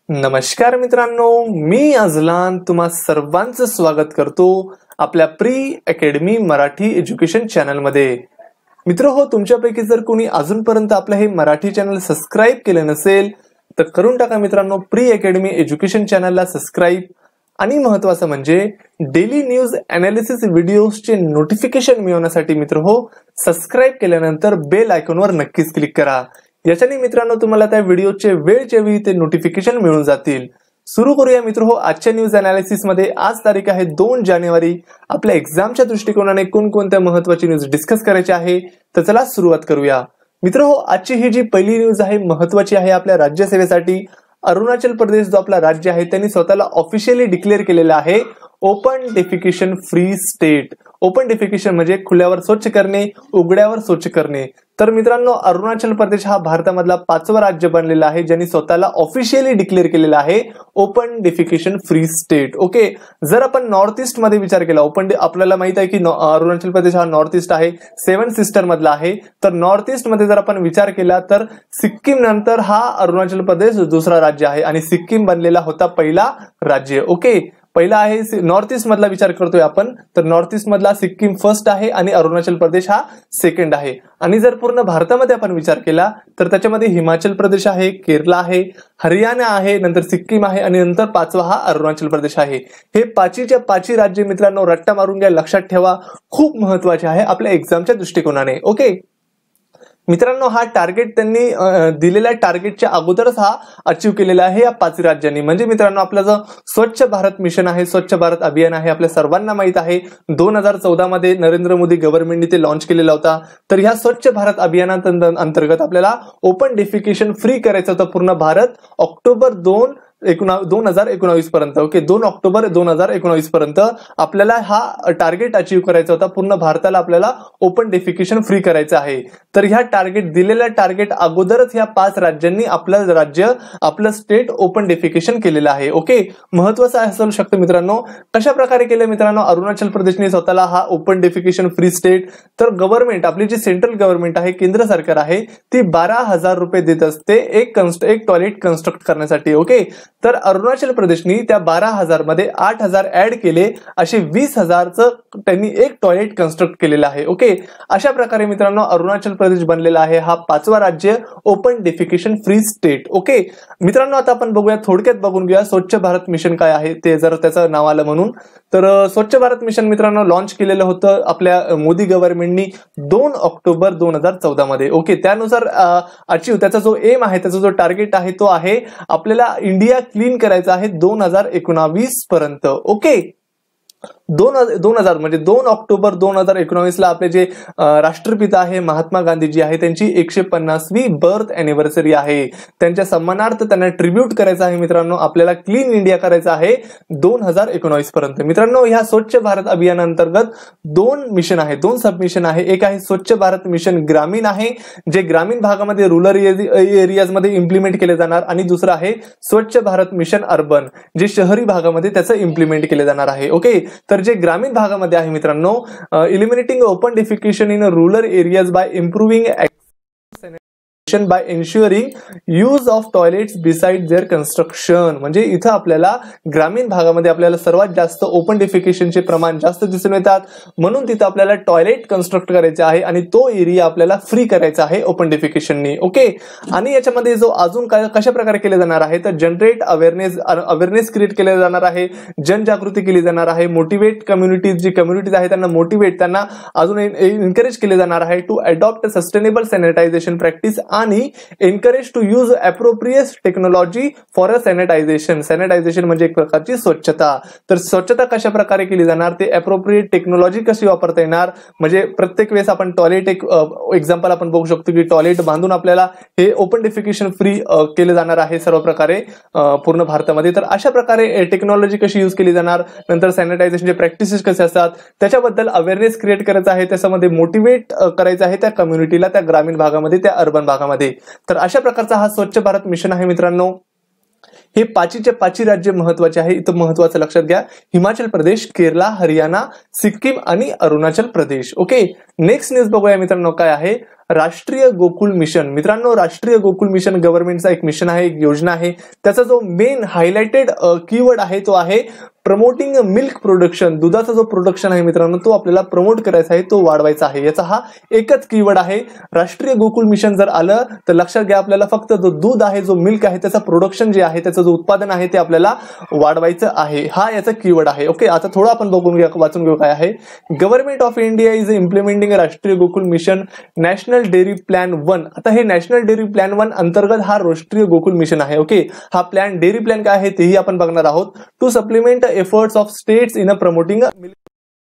नमस्कार मित्रांनो, मी अजलान तुम्हा सर्वांचं स्वागत करतो आपल्या pre academy Marathi education channel मध्ये। मित्र हो, तुमच्यापैकी जर कोणी अजूनपर्यंत आपलं हे मराठी चॅनल सबस्क्राइब केलं नसेल तर करून टाका मित्रांनो, प्री अकॅडमी एज्युकेशन चॅनलला सबस्क्राइब। आणि महत्त्वाचं म्हणजे डेली न्यूज एनालिसिस व्हिडिओजचे नोटिफिकेशन मिळवण्यासाठी मित्र हो, सबस्क्राइब केल्यानंतर बेल आयकॉनवर नक्कीच क्लिक करा। याच्याने मित्रांनो तुम्हाला त्या व्हिडिओचे वेळच्या वेळी ते नोटिफिकेशन मिळून जातील। सुरू करूया मित्र हो आजच्या न्यूज एनालिसिस मध्ये। आज तारीख आहे 2 जानेवारी। आपल्या एक्झामच्या दृष्टिकोनाने कोणकोणत्या महत्त्वाची न्यूज डिस्कस करायची आहे तर चला सुरुवात करूया। मित्र हो, आजची ही जी पहिली न्यूज आहे महत्त्वाची आहे आपल्या राज्यसेवेसाठी। अरुणाचल प्रदेश जो आपला राज्य आहे त्यांनी स्वतःला ऑफिशियली डिक्लेअर केलेला आहे open defecation free state. Open defecation म्हणजे खुल्यावर स्वच्छ करणे, उघड्यावर स्वच्छ करणे। तर मित्रांनो, अरुणाचल प्रदेश हा भारतामधला 5वं राज्य बनलेला आहे ज्यांनी स्वतःला ऑफिशियली डिक्लेअर केलेला आहे open defecation free state. Okay, जर आपण नॉर्थ ईस्ट मध्ये विचार केला, आपल्याला माहित आहे की अरुणाचल प्रदेश हा नॉर्थ ईस्ट आहे, 7 सिस्टर मधला आहे। तर नॉर्थ ईस्ट मध्ये जर आपण विचार केला तर सिक्कीम नंतर हा अरुणाचल प्रदेश दुसरा राज्य आहे आणि सिक्कीम बनलेला होता पहिला राज्य। ओके, पहिला आहे नॉर्थ ईस्ट मधला विचार करतोय आपण, तर नॉर्थ ईस्ट मधला सिक्कीम फर्स्ट आहे आणि अरुणाचल प्रदेश हा सेकंड आहे। आणि जर पूर्ण भारतामध्ये आपण विचार केला तर त्याच्यामध्ये हिमाचल प्रदेश आहे, केरला आहे, हरियाणा आहे, नंतर सिक्कीम आहे आणि नंतर 5वा हा अरुणाचल प्रदेश आहे। हे 5च्या 5 राज्य मित्रांनो रट्टा मारून घ्या, लक्षात ठेवा, खूप महत्त्वाचे आहे आपल्या एक्झामच्या दृष्टिकोनाने। ओके मित्रांनो, हा टार्गेट त्यांनी दिलेल्या टार्गेटच्या अगोदरच हा अचीव केलेला आहे या 5 राज्यांनी। म्हणजे मित्रांनो, आपलं जो स्वच्छ भारत मिशन आहे, स्वच्छ भारत अभियान आहे, आपल्या सर्वांना माहित आहे 2014 मध्ये नरेंद्र मोदी गव्हर्नमेंटने ते लॉन्च केलेला होता। तर ह्या स्वच्छ भारत अभियानांतर्गत आपल्याला ओपन डेफिकेशन फ्री करायचं होतं पूर्ण भारत ऑक्टोबर 2019 पर्यंत। ओके, 2 ऑक्टोबर 2019 पर्यंत आपल्याला हा टार्गेट अचीव करायचा होता, पूर्ण भारताला आपल्याला ओपन डेफिकेशन फ्री करायचं आहे। तर ह्या दिलेल्या टार्गेट अगोदरच ह्या 5 राज्यांनी आपलं राज्य, आपलं स्टेट ओपन डेफिकेशन केलेलं आहे। ओके, महत्त्वाचं असू शकतं मित्रांनो। कशा प्रकारे केलं मित्रांनो अरुणाचल प्रदेशने स्वतःला हा ओपन डेफिकेशन फ्री स्टेट? तर गव्हर्नमेंट, आपली जी सेंट्रल गव्हर्नमेंट आहे, केंद्र सरकार आहे, ती 12,000 रुपये देत असते एक टॉयलेट कन्स्ट्रक्ट करण्यासाठी। ओके, तर अरुणाचल प्रदेशनी त्या 12,000 मध्ये 8,000 ऍड केले, असे 20,000चं त्यांनी एक टॉयलेट कन्स्ट्रक्ट केलेलं आहे। ओके, अशा प्रकारे मित्रांनो अरुणाचल प्रदेश बनलेला आहे हा 5वा राज्य open defecation free state. Okay मित्रांनो, आता आपण बघूया, थोडक्यात बघून घेऊया स्वच्छ भारत मिशन काय आहे ते, जर त्याचं नाव आलं म्हणून। तर स्वच्छ भारत मिशन मित्रांनो लॉन्च केलेलं होतं आपल्या मोदी गव्हर्नमेंटनी 2 ऑक्टोबर 2014 मध्ये। ओके, त्यानुसार अचीव त्याचा जो एम आहे, त्याचा जो टार्गेट आहे तो आहे आपल्याला इंडिया क्लीन करायचं आहे 2019 पर्यंत। ओके, 2000 म्हणजे 2 ऑक्टोबर 2019 ला आपले जे राष्ट्रपिता आहे महात्मा गांधीजी आहे त्यांची 150वी बर्थ अॅनिव्हर्सरी आहे। त्यांच्या सन्मानार्थ त्यांना ट्रिब्यूट करायचं आहे मित्रांनो, आपल्याला क्लीन इंडिया करायचं आहे 2019 पर्यंत। मित्रांनो, ह्या स्वच्छ भारत अभियानांतर्गत 2 मिशन आहे, 2 सब मिशन आहे। एक आहे स्वच्छ भारत मिशन ग्रामीण आहे, जे ग्रामीण भागामध्ये रूरल एरियाज मध्ये इम्प्लिमेंट केले जाणार, आणि दुसरं आहे स्वच्छ भारत मिशन अर्बन, जे शहरी भागामध्ये त्याचं इम्प्लिमेंट केले जाणार आहे। ओके, तर जे ग्रामीण भागामध्ये आहे मित्रांनो, eliminating open defecation in rural areas by improving by ensuring use of toilets beside their construction। म्हणजे इथं आपल्याला ग्रामीण भागामध्ये आपल्याला सर्वात जास्त ओपन डेफिकेशनचे प्रमाण जास्त दिसून येतात, म्हणून तिथं आपल्याला टॉयलेट कन्स्ट्रक्ट करायचे आहे आणि तो एरिया आपल्याला फ्री करायचा आहे ओपन डेफिकेशननी। ओके, आणि याच्यामध्ये जो अजून कशा प्रकारे केले जाणार आहे तर जनरेट अवेअरनेस क्रिएट केले जाणार आहे, जनजागृती केली जाणार आहे, मोटिवेट कम्युनिटीज, जी कम्युनिटीज आहे त्यांना मोटिवेट, त्यांना अजून एनकरेज केले जाणार आहे to adopt sustainable sanitization practice आणि encourage to use appropriate technology for a sanitization. Sanitization म्हणजे एक प्रकारची स्वच्छता। तर स्वच्छता कशा प्रकारे केली जाणार, ते अप्रोप्रिएट टेक्नॉलॉजी कशी वापरता येणार, म्हणजे प्रत्येक वेळेस आपण टॉयलेट, एक एक्झाम्पल आपण बघू शकतो की टॉयलेट बांधून आपल्याला हे ओपन डेफिकेशन फ्री केले जाणार आहे सर्व प्रकारे पूर्ण भारतामध्ये। तर अशा प्रकारे टेक्नॉलॉजी कशी यूज केली जाणार, नंतर सॅनिटायझेशनचे प्रॅक्टिसेस कसे असतात त्याच्याबद्दल अवेअरनेस क्रिएट करायचं आहे, त्याच्यामध्ये मोटिवेट करायचं आहे त्या कम्युनिटीला, त्या ग्रामीण भागामध्ये, त्या अर्बन भागामध्ये। तर अशा प्रकारचा हा स्वच्छ भारत मिशन आहे मित्रांनो। हे 5च्या 5 राज्य महत्त्वाचे आहे, इथं महत्त्वाचं लक्षात घ्या, हिमाचल प्रदेश, केरला, हरियाणा, सिक्कीम आणि Arunachal Pradesh. Okay, next news बघूया मित्रांनो काय आहे। राष्ट्रीय गोकुळ मिशन. मित्रांनो, राष्ट्रीय गोकुळ मिशन गव्हर्नमेंटचा एक मिशन आहे, एक योजना आहे. त्याचा जो मेन हायलाइटेड कीवर्ड आहे तो आहे प्रमोटिंग मिल्क प्रोडक्शन. दुधाचा जो प्रोडक्शन आहे मित्रांनो तो आपल्याला प्रमोट करायचा आहे, तो वाढवायचा आहे. याचा हा एकच कीवर्ड आहे. राष्ट्रीय गोकुळ मिशन जर आलं तर लक्षात घ्या, आपल्याला फक्त जो दूध आहे, जो मिल्क आहे, त्याचा प्रोडक्शन जे आहे, त्याचं जो उत्पादन आहे ते आपल्याला वाढवायचं आहे. हा याचा कीवर्ड आहे. ओके, आता थोडं आपण बघून घेऊ, वाचून घेऊ काय आहे. Government of India is implementing Rashtriya Gokul mission national dairy plan 1. आता हे नॅशनल डेअरी प्लॅन 1 अंतर्गत हा राष्ट्रीय गोकुळ मिशन आहे. ओके, हा प्लॅन डेअरी प्लॅन काय आहे तेही आपण बघणार आहोत. To supplement efforts of states in promoting milk.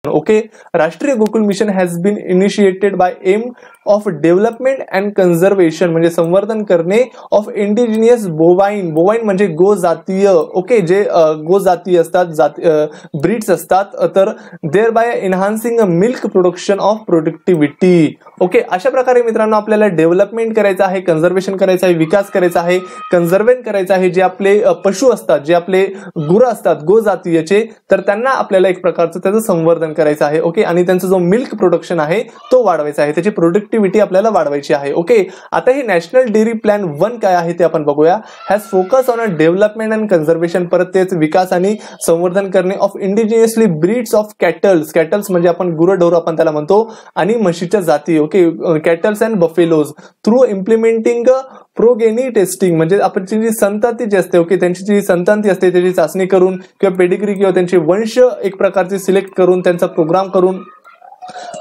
Okay, Rashtriya Gokul mission has been initiated by aim of development and conservation, म्हणजे संवर्धन करणे ऑफ इंडिजिनियस बोवाईन. बोवाईन म्हणजे गोजातीय. ओके, जे गोजातीय असतात, ब्रीड्स असतात, तर thereby enhancing milk production of productivity. Okay, अशा प्रकारे मित्रांनो आपल्याला डेव्हलपमेंट करायचं आहे, कन्झर्वेशन करायचं आहे, विकास करायचा आहे, कन्झर्वेन करायचं आहे. जे आपले पशु असतात, जे आपले गुरं असतात गोजातीयचे, तर त्यांना आपल्याला एक प्रकारचं त्याचं संवर्धन करायचं आहे. ओके, आणि त्यांचा जो मिल्क प्रोडक्शन आहे तो वाढवायचा आहे, त्याची प्रोडक्टिव्हिटी आपल्याला वाढवायची आहे. ओके, आता हे नॅशनल डेअरी प्लॅन 1 काय आहे ते आपण बघूया. Has focus on a development and conservation, परत तेच विकास आणि संवर्धन करणे of indigenously breeds of cattles. Cattles म्हणजे आपण गुरंढोर आपण त्याला म्हणतो, आणि म्हशीच्या जाती. Okay, cattles and buffaloes through implementing progeny testing, म्हणजे आपण जी संतती जी असते, ओके, त्यांची जी संतती असते त्याची चाचणी करून किंवा पेडिग्री किंवा त्यांचे वंश एक प्रकारचे सिलेक्ट करून त्यांचा प्रोग्राम करून,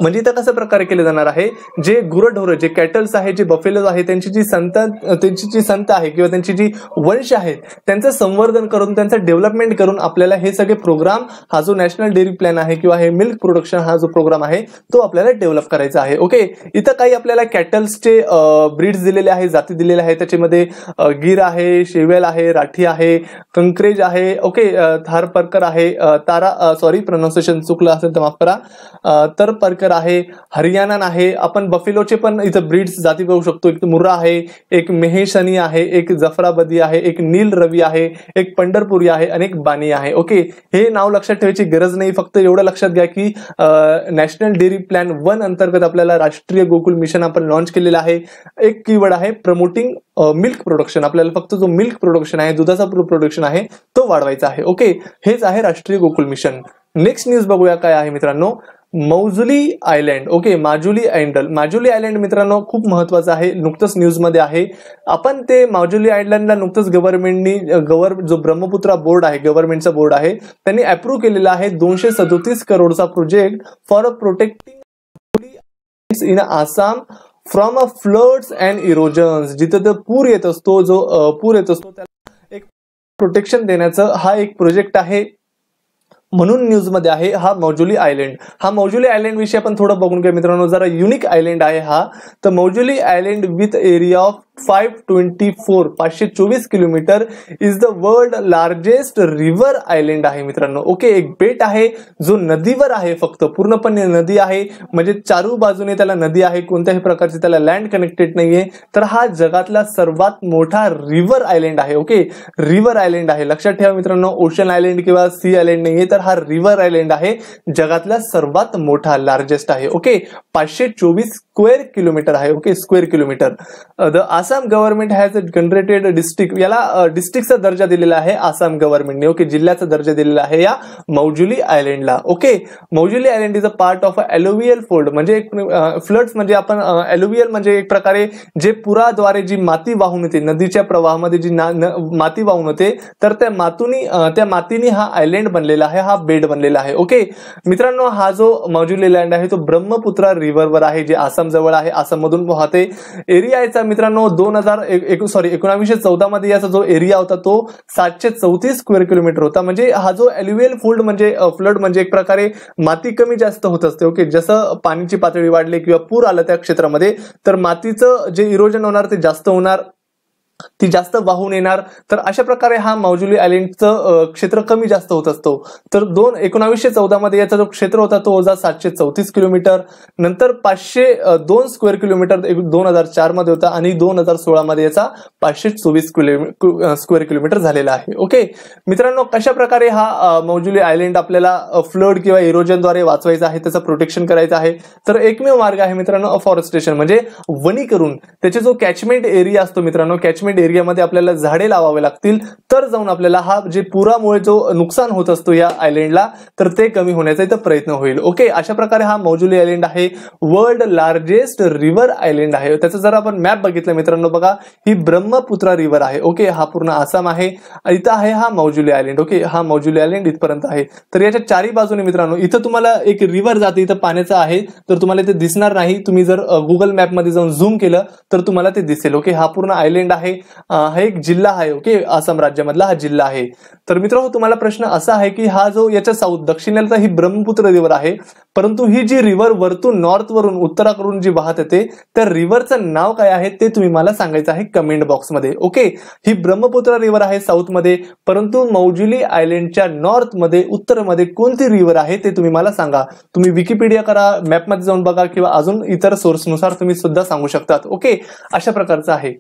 म्हणजे इथं कसं प्रकारे केले जाणार आहे, जे गुरंढोर, जे कॅटल्स आहे, जे बफेलोज आहे, त्यांची जी संत आहे किंवा त्यांची जी वंश आहेत त्यांचं संवर्धन करून, त्यांचं डेव्हलपमेंट करून आपल्याला हे सगळे प्रोग्राम, हा जो नॅशनल डेअरी प्लॅन आहे किंवा हे मिल्क प्रोडक्शन हा जो प्रोग्राम आहे तो आपल्याला डेव्हलप करायचा आहे. ओके, इथं काही आपल्याला कॅटल्सचे ब्रीड्स दिलेले आहे, जाती दिलेल्या आहे. त्याच्यामध्ये गिर आहे, शेवेल आहे, राठी आहे, कंक्रेज आहे, ओके, थारपरकर आहे, प्रोनाउन्सिएशन चुकलं असेल तर माफ करा, तर परकर आहे, हरियाणा आहे. आपण बफेलोचे पण इथं ब्रीड्स जाती बघू शकतो. एक मुर्रा आहे, एक मेहेशनी आहे, एक जफराबदी आहे, एक नील रवी आहे, एक पंढरपुरी आहे आणि एक बानी आहे. ओके, हे नाव लक्षात ठेवायची गरज नाही, फक्त एवढं लक्षात घ्या की नॅशनल डेअरी प्लॅन 1 अंतर्गत आपल्याला राष्ट्रीय गोकुळ मिशन आपण लॉन्च केलेलं आहे. एक कीवर्ड आहे प्रमोटिंग मिल्क प्रोडक्शन. आपल्याला फक्त जो मिल्क प्रोडक्शन आहे, दुधाचा प्रोडक्शन आहे तो वाढवायचा आहे. ओके, हेच आहे राष्ट्रीय गोकुळ मिशन. नेक्स्ट न्यूज बघूया काय आहे मित्रांनो. Majuli island. Okay, Majuli island. Majuli island मित्रांनो खूप महत्वाचं आहे, नुकतंच न्यूज मध्ये आहे. आपण ते माजुली आयलँडला नुकतंच गव्हर्नमेंटनी जो ब्रह्मपुत्रा बोर्ड आहे, गव्हर्नमेंटचा बोर्ड आहे, त्यांनी अप्रूव्ह केलेला आहे 237 करोडचा project for protecting in Assam from a floods and erosions. जिथं पूर येत असतो, जो पूर येत असतो त्याला एक प्रोटेक्शन देण्याचं हा एक प्रोजेक्ट आहे, म्हणून न्यूज मध्ये आहे हा मौजुली आयलँड. हा मौजुली आयलँड विषयी आपण थोडं बघून घ्या मित्रांनो. जरा युनिक आयलँड आहे हा. तर Majuli island with area of 524 kilometre is the world largest river island आहे मित्रांनो. ओके, एक बेट आहे जो नदीवर आहे, फक्त पूर्णपणे नदी आहे, म्हणजे चारू बाजूने त्याला नदी आहे, कोणत्याही प्रकारची त्याला लँड कनेक्टेड नाहीये. तर हा जगातला सर्वात मोठा रिव्हर आयलँड आहे. ओके, रिव्हर आयलँड आहे, लक्षात ठेवा मित्रांनो. ओशन आयलँड किंवा सी आयलँड नाहीये, तर हा रिव्हर आयलँड आहे, जगातला सर्वात मोठा लार्जेस्ट आहे. ओके, 524 स्क्वेअर किलोमीटर आहे. Okay, square kilometre. The Assam government has generated district, याला डिस्ट्रिक्टचा दर्जा दिलेला आहे आसाम गव्हर्नमेंटने. ओके, जिल्ह्याचा दर्जा दिलेला आहे या मौजुली आयलँडला. Okay, Majuli island is a part of alluvial fold, म्हणजे फ्लड्स म्हणजे आपण एलोवियल म्हणजे एक प्रकारे जे पुराद्वारे जी माती वाहून येते, नदीच्या प्रवाहामध्ये जी माती वाहून येते, तर त्या मातीने हा आयलँड बनलेला आहे, हा बेट बनलेला आहे. ओके मित्रांनो, हा जो मौजुली आयलँड आहे तो ब्रह्मपुत्रा रिव्हरवर आहे, जे आसाम जवळ आहे, आसाम मधून वाहते. एरिया याचा मित्रांनो 1914 मध्ये याचा जो एरिया होता तो 734 स्क्वेअर किलोमीटर होता. म्हणजे हा जो एल्युवियल फ्लड म्हणजे एक प्रकारे माती कमी जास्त होत असते. ओके, जसं पाण्याची पातळी वाढली किंवा पूर आला त्या क्षेत्रामध्ये, तर मातीचं जे इरोजन होणार ते जास्त होणार, ती जास्त वाहून येणार, तर अशा प्रकारे हा माजुली आयलँडचं क्षेत्र कमी जास्त होत असतो. तर 1914 मध्ये याचा जो क्षेत्र होता तो होता 734 किलोमीटर, नंतर 502 स्क्वेअर किलोमीटर 2004 मध्ये होता आणि 2016 मध्ये याचा 524 स्क्वेअर किलोमीटर झालेला आहे. ओके मित्रांनो, कशा प्रकारे हा माजुली आयलँड आपल्याला फ्लड किंवा इरोजनद्वारे वाचवायचा आहे, त्याचं प्रोटेक्शन करायचं आहे, तर एकमेव मार्ग आहे मित्रांनो अफॉरेस्टेशन, म्हणजे वनीकरण. त्याचे जो कॅचमेंट एरिया असतो मित्रांनो, कॅचमेंट एरियामध्ये आपल्याला झाडे लावावे लागतील, तर जाऊन आपल्याला हा जे पुरामुळे जो नुकसान होत असतो या आयलँडला, तर ते कमी होण्याचा इथं प्रयत्न होईल. ओके, अशा प्रकारे हा माजुली आयलँड आहे वर्ल्ड लार्जेस्ट रिव्हर आयलँड आहे. त्याचं जर आपण मॅप बघितलं मित्रांनो, बघा ही ब्रह्मपुत्रा रिव्हर आहे. ओके, हा पूर्ण आसाम आहे, इथं आहे हा माजुली आयलँड. ओके, हा माजुली आयलँड इथपर्यंत आहे. तर याच्या चारी बाजूने मित्रांनो इथं तुम्हाला एक रिव्हर जाते, इथं पाण्याचं आहे, तर तुम्हाला ते दिसणार नाही. तुम्ही जर गुगल मॅप मध्ये जाऊन झूम केलं तर तुम्हाला ते दिसेल. ओके, हा पूर्ण आयलँड आहे, हा एक जिल्हा आहे. ओके, आसाम राज्यामधला हा जिल्हा आहे. तर मित्रांनो, तुम्हाला प्रश्न असा आहे की हा जो याच्या साऊथ दक्षिणेला ही ब्रह्मपुत्र रिव्हर आहे, परंतु ही जी रिव्हर वरतून नॉर्थ वरून उत्तराकडून जी वाहत येते त्या रिव्हरचं नाव काय आहे ते तुम्ही मला सांगायचं आहे कमेंट बॉक्समध्ये. ओके, ही ब्रह्मपुत्र रिव्हर आहे साऊथ मध्ये, परंतु माजुली आयलँडच्या नॉर्थ मध्ये उत्तरमध्ये कोणती रिव्हर आहे ते तुम्ही मला सांगा. तुम्ही विकिपीडिया करा, मॅपमध्ये जाऊन बघा किंवा अजून इतर सोर्सनुसार तुम्ही सुद्धा सांगू शकतात. ओके, अशा प्रकारचं आहे.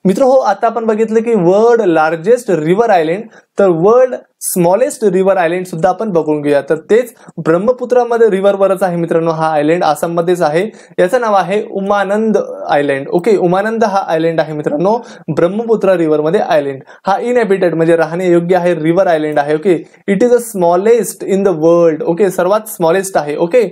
मित्र हो, आता आपण बघितलं की वर्ल्ड लार्जेस्ट रिव्हर आयलँड, तर वर्ल्ड स्मॉलेस्ट रिव्हर आयलँड सुद्धा आपण बघून घेऊया. तर तेच ब्रह्मपुत्रामध्ये रिव्हरवरच आहे मित्रांनो, हा आयलँड आसाममध्येच आहे. याचं नाव आहे उमानंद आयलँड. ओके, उमानंद हा आयलँड आहे मित्रांनो ब्रह्मपुत्रा रिव्हर मध्ये आयलँड. हा इनहॅबिटेड म्हणजे राहणे योग्य आहे रिव्हर आयलँड आहे. Okay, it is a smallest in the world. Okay, सर्वात स्मॉलेस्ट आहे. ओके,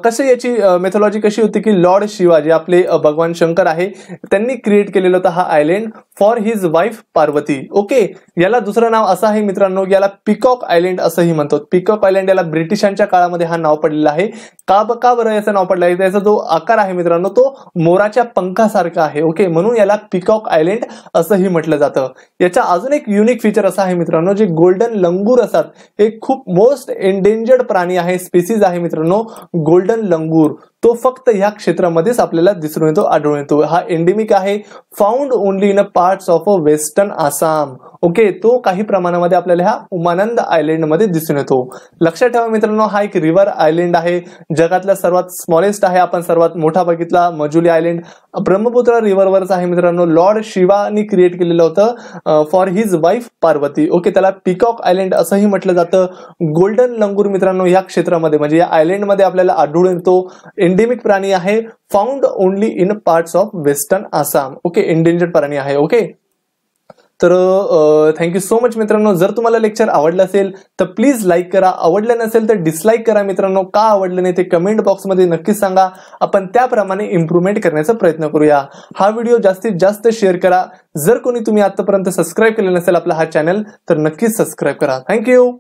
कशी याची मेथॉलॉजी कशी होती की लॉर्ड शिवा जे आपले भगवान शंकर आहे त्यांनी क्रिएट केलेला होता हा island for his wife Parvati. Okay, याला दुसरं नाव असं आहे मित्रांनो, याला पिकॉक आयलँड असंही म्हणतात. पिकॉक आयलँड याला ब्रिटिशांच्या काळामध्ये हा नाव पडलेला आहे. का बरं याचं नाव पडलं आहे, त्याचा जो आकार आहे मित्रांनो तो मोराच्या पंखासारखा आहे. ओके, म्हणून याला पिकॉक आयलँड असंही म्हटलं जातं. याचा अजून एक युनिक फीचर असा आहे मित्रांनो, जे गोल्डन लंगूर असतात, एक खूप मोस्ट एंडेंजर्ड प्राणी आहे, स्पीसीज आहे मित्रांनो गोल्डन लंगूर. तो फक्त ह्या क्षेत्रामध्येच आपल्याला दिसून येतो, आढळून येतो. हा एंडेमिक आहे, found only in a parts of a western Assam. Okay, तो काही प्रमाणामध्ये आपल्याला ह्या उमानंद आयलँड मध्ये दिसून येतो. लक्षात ठेवा मित्रांनो, हा एक रिव्हर आयलँड आहे, जगातला सर्वात स्मॉलेस्ट आहे. आपण सर्वात मोठा बघितला माजुली आयलँड ब्रह्मपुत्रा रिव्हरवरच आहे मित्रांनो. लॉर्ड शिवानी क्रिएट केलेलं होतं for his wife Parvati. Okay, त्याला पिकॉक आयलँड असंही म्हटलं जातं. गोल्डन लंगूर मित्रांनो या क्षेत्रामध्ये म्हणजे या आयलँड मध्ये आपल्याला आढळून येतो. एंडेमिक प्राणी आहे, found only in parts of western Assam. Okay, endangered प्राणी आहे. ओके, तर थँक्यू सो मच मित्रांनो. जर तुम्हाला लेक्चर आवडलं असेल तर प्लीज लाईक करा, आवडलं नसेल तर डिसलाईक करा मित्रांनो. का आवडलं नाही ते कमेंट बॉक्समध्ये नक्कीच सांगा, आपण त्याप्रमाणे इम्प्रूव्हमेंट करण्याचा प्रयत्न करूया. हा व्हिडिओ जास्तीत जास्त शेअर करा. जर कोणी तुम्ही आतापर्यंत सबस्क्राईब केलं नसेल आपला हा चॅनल तर नक्कीच सबस्क्राईब करा. थँक्यू.